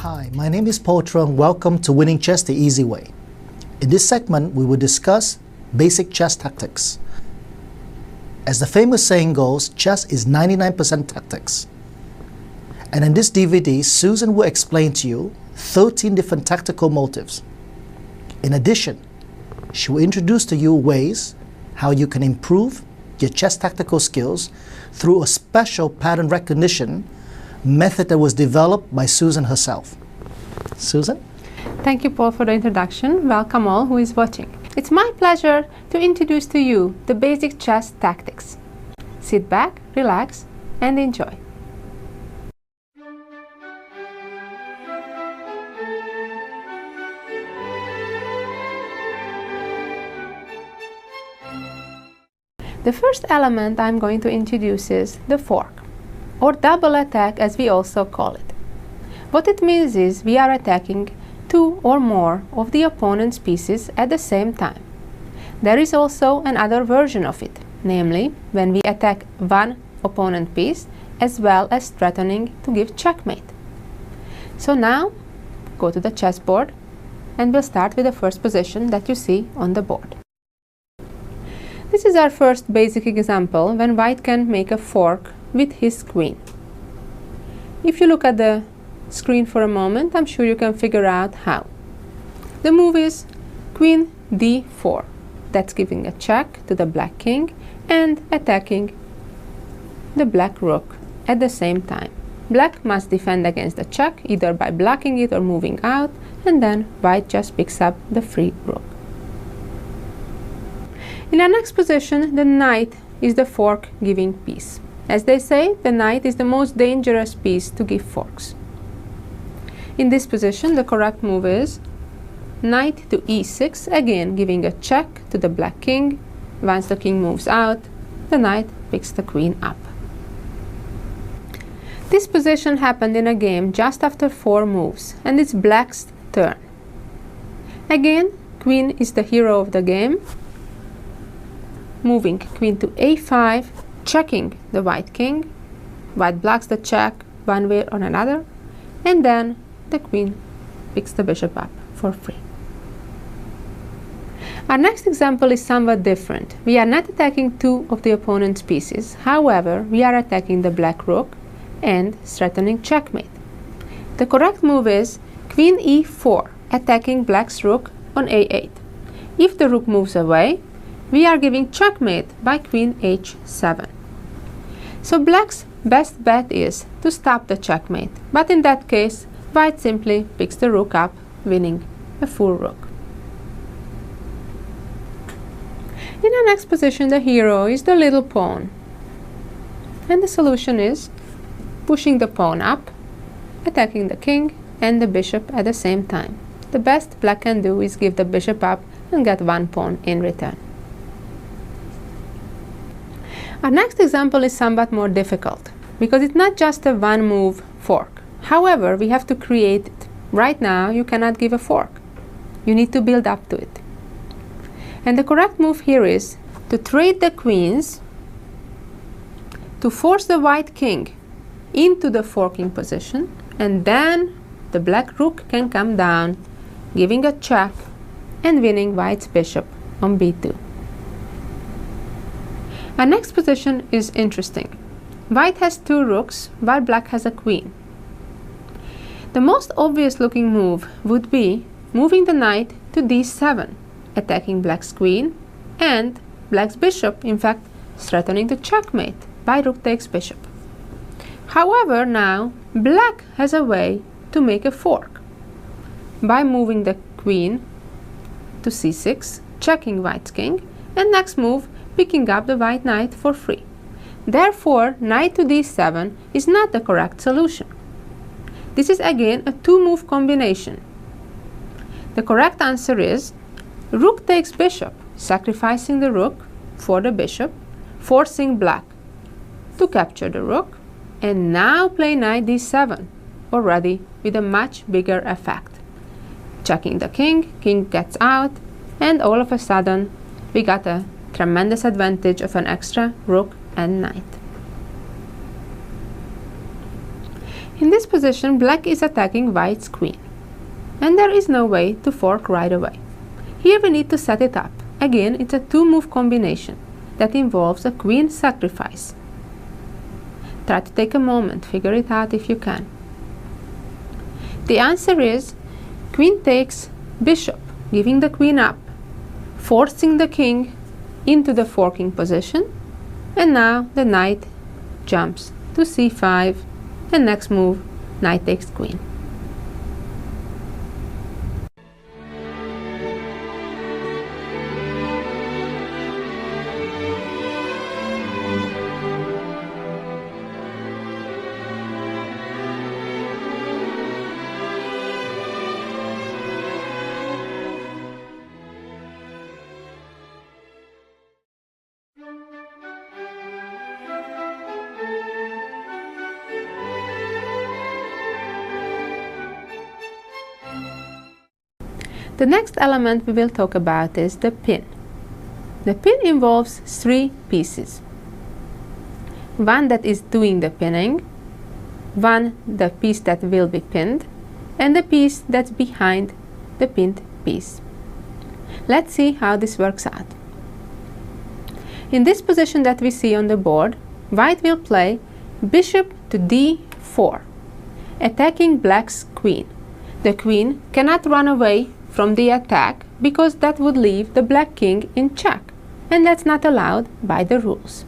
Hi, my name is Polgar and welcome to Winning Chess the Easy Way. In this segment, we will discuss basic chess tactics. As the famous saying goes, chess is 99% tactics. And in this DVD, Susan will explain to you 13 different tactical motives. In addition, she will introduce to you ways how you can improve your chess tactical skills through a special pattern recognition method that was developed by Susan herself. Susan? Thank you, Paul, for the introduction. Welcome all who is watching. It's my pleasure to introduce to you the basic chess tactics. Sit back, relax, and enjoy. The first element I'm going to introduce is the fork, or double attack as we also call it. What it means is we are attacking two or more of the opponent's pieces at the same time. There is also another version of it, namely when we attack one opponent piece as well as threatening to give checkmate. So now go to the chessboard and we'll start with the first position that you see on the board. This is our first basic example when white can make a fork with his queen. If you look at the screen for a moment, I'm sure you can figure out how. The move is queen d4. That's giving a check to the black king and attacking the black rook at the same time. Black must defend against the check either by blocking it or moving out, and then white just picks up the free rook. In our next position, the knight is the fork giving piece. As they say, the knight is the most dangerous piece to give forks. In this position, the correct move is knight to e6, again giving a check to the black king. Once the king moves out, the knight picks the queen up. This position happened in a game just after 4 moves, and it's black's turn. Again, queen is the hero of the game, moving queen to a5, checking the white king. White blocks the check one way or another, and then the queen picks the bishop up for free. Our next example is somewhat different. We are not attacking two of the opponent's pieces. However, we are attacking the black rook and threatening checkmate. The correct move is queen e4, attacking black's rook on a8. If the rook moves away, we are giving checkmate by queen h7. So black's best bet is to stop the checkmate, but in that case, white simply picks the rook up, winning a full rook. In our next position, the hero is the little pawn. And the solution is pushing the pawn up, attacking the king and the bishop at the same time. The best black can do is give the bishop up and get one pawn in return. Our next example is somewhat more difficult because it's not just a one-move fork. However, we have to create it. Right now, you cannot give a fork. You need to build up to it. And the correct move here is to trade the queens, to force the white king into the forking position, and then the black rook can come down, giving a check and winning white's bishop on b2. Our next position is interesting. White has 2 rooks, while black has a queen. The most obvious looking move would be moving the knight to d7, attacking black's queen and black's bishop, in fact, threatening to checkmate by rook takes bishop. However, now black has a way to make a fork by moving the queen to c6, checking white's king, and next move, picking up the white knight for free. Therefore, knight to d7 is not the correct solution. This is again a 2-move combination. The correct answer is rook takes bishop, sacrificing the rook for the bishop, forcing black to capture the rook, and now play knight d7, already with a much bigger effect. Checking the king, king gets out, and all of a sudden we got a tremendous advantage of an extra rook and knight. In this position, black is attacking white's queen, and there is no way to fork right away. Here we need to set it up. Again, it's a two-move combination that involves a queen sacrifice. Try to take a moment, figure it out if you can. The answer is queen takes bishop, giving the queen up, forcing the king into the forking position, and now the knight jumps to c5, and next move, knight takes queen. The next element we will talk about is the pin. The pin involves three pieces. One that is doing the pinning, one the piece that will be pinned, and the piece that's behind the pinned piece. Let's see how this works out. In this position that we see on the board, white will play bishop to d4, attacking black's queen. The queen cannot run away from the attack because that would leave the black king in check, and that's not allowed by the rules.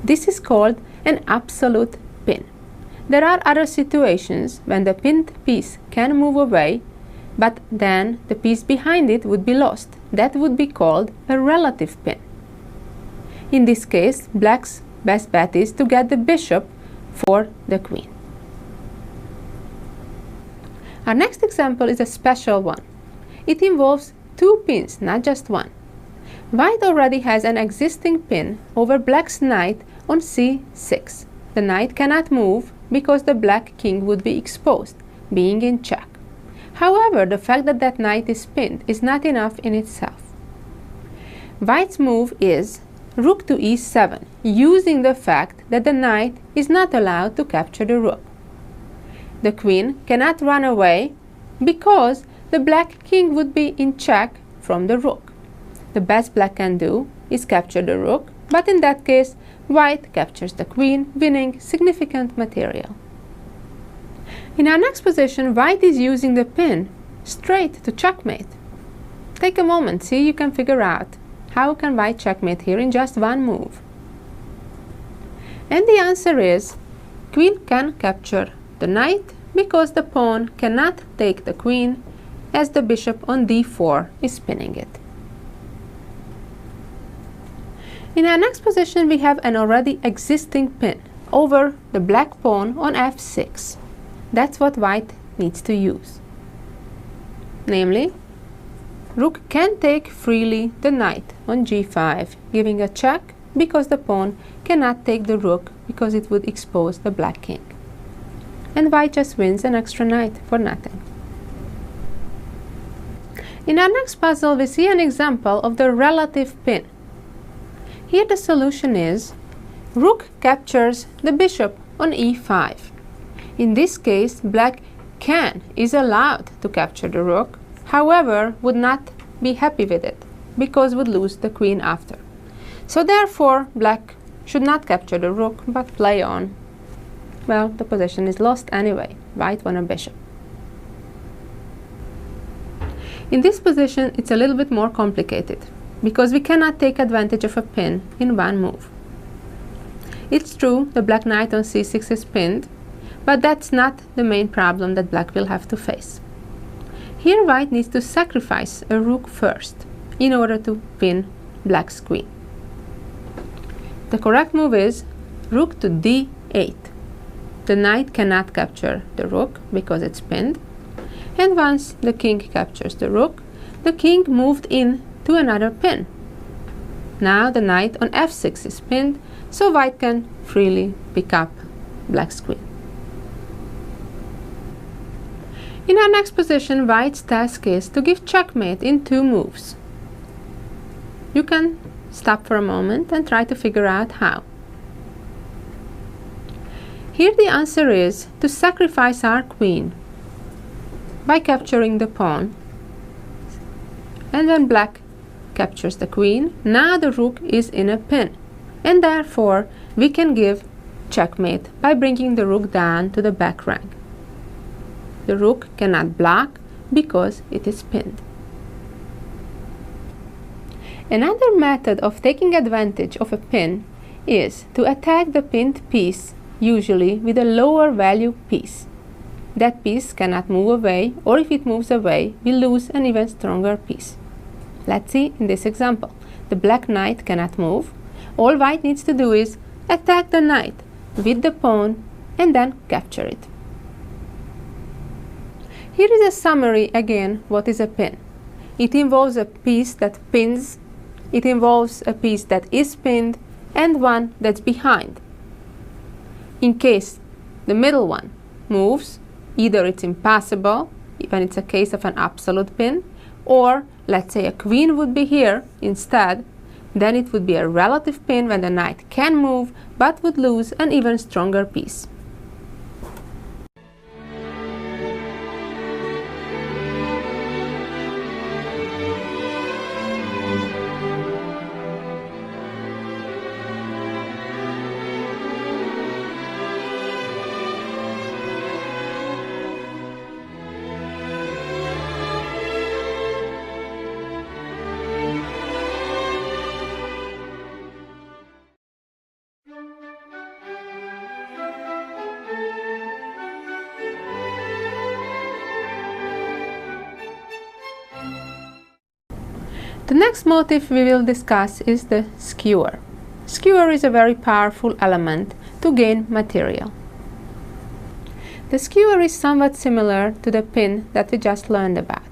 This is called an absolute pin. There are other situations when the pinned piece can move away, but then the piece behind it would be lost. That would be called a relative pin. In this case, black's best bet is to get the bishop for the queen. Our next example is a special one. It involves two pins, not just one. White already has an existing pin over black's knight on c6. The knight cannot move because the black king would be exposed, being in check. However, the fact that that knight is pinned is not enough in itself. White's move is rook to e7, using the fact that the knight is not allowed to capture the rook. The queen cannot run away because the black king would be in check from the rook. The best black can do is capture the rook, but in that case, white captures the queen, winning significant material. In our next position, white is using the pin straight to checkmate. Take a moment, see you can figure out how can white checkmate here in just one move. And the answer is queen can capture the knight because the pawn cannot take the queen as the bishop on d4 is pinning it. In our next position, we have an already existing pin over the black pawn on f6. That's what white needs to use. Namely, rook can take freely the knight on g5, giving a check because the pawn cannot take the rook because it would expose the black king. And white just wins an extra knight for nothing. In our next puzzle, we see an example of the relative pin. Here the solution is rook captures the bishop on e5. In this case, black is allowed to capture the rook, however, would not be happy with it because would lose the queen after. So therefore, black should not capture the rook but play on. Well, the position is lost anyway. White won a bishop. In this position, it's a little bit more complicated because we cannot take advantage of a pin in one move. It's true the black knight on c6 is pinned, but that's not the main problem that black will have to face. Here white needs to sacrifice a rook first in order to pin black's queen. The correct move is rook to d8. The knight cannot capture the rook because it's pinned, and once the king captures the rook, the king moved in to another pin. Now the knight on f6 is pinned, so white can freely pick up black's queen. In our next position, white's task is to give checkmate in two moves. You can stop for a moment and try to figure out how. Here the answer is to sacrifice our queen by capturing the pawn, and then black captures the queen. Now the rook is in a pin, and therefore we can give checkmate by bringing the rook down to the back rank. The rook cannot block because it is pinned. Another method of taking advantage of a pin is to attack the pinned piece, usually with a lower value piece. That piece cannot move away, or if it moves away, we lose an even stronger piece. Let's see in this example. The black knight cannot move. All white needs to do is attack the knight with the pawn and then capture it. Here is a summary again what is a pin. It involves a piece that pins, it involves a piece that is pinned, and one that's behind. In case the middle one moves, either it's impassable, when it's a case of an absolute pin, or let's say a queen would be here instead, then it would be a relative pin when the knight can move but would lose an even stronger piece. The next motif we will discuss is the skewer. Skewer is a very powerful element to gain material. The skewer is somewhat similar to the pin that we just learned about.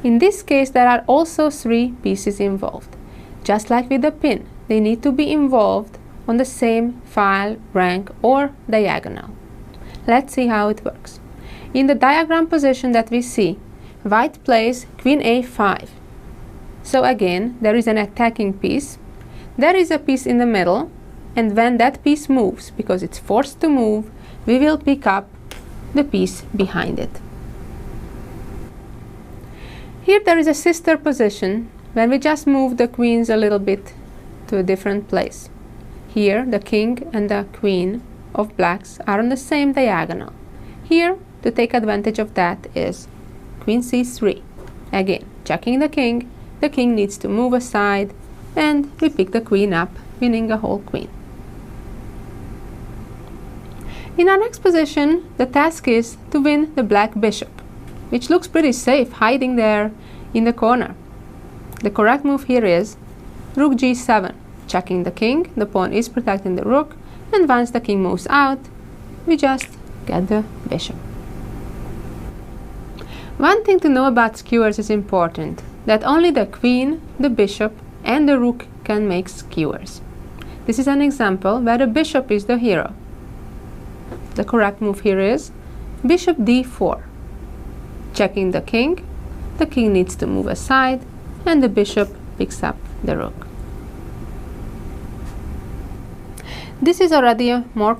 In this case, there are also 3 pieces involved. Just like with the pin, they need to be involved on the same file, rank, or diagonal. Let's see how it works. In the diagram position that we see, white plays queen a5. So again, there is an attacking piece, there is a piece in the middle, and when that piece moves, because it's forced to move, we will pick up the piece behind it. Here there is a sister position when we just move the queens a little bit to a different place. Here the king and the queen of blacks are on the same diagonal. Here, to take advantage of that, is queen c3. Again, checking the king needs to move aside, and we pick the queen up, winning a whole queen. In our next position, the task is to win the black bishop, which looks pretty safe hiding there in the corner. The correct move here is rook g7, checking the king, the pawn is protecting the rook, and once the king moves out, we just get the bishop. One thing to know about skewers is important, that only the queen, the bishop, and the rook can make skewers. This is an example where the bishop is the hero. The correct move here is bishop d4. Checking the king needs to move aside, and the bishop picks up the rook. This is already a more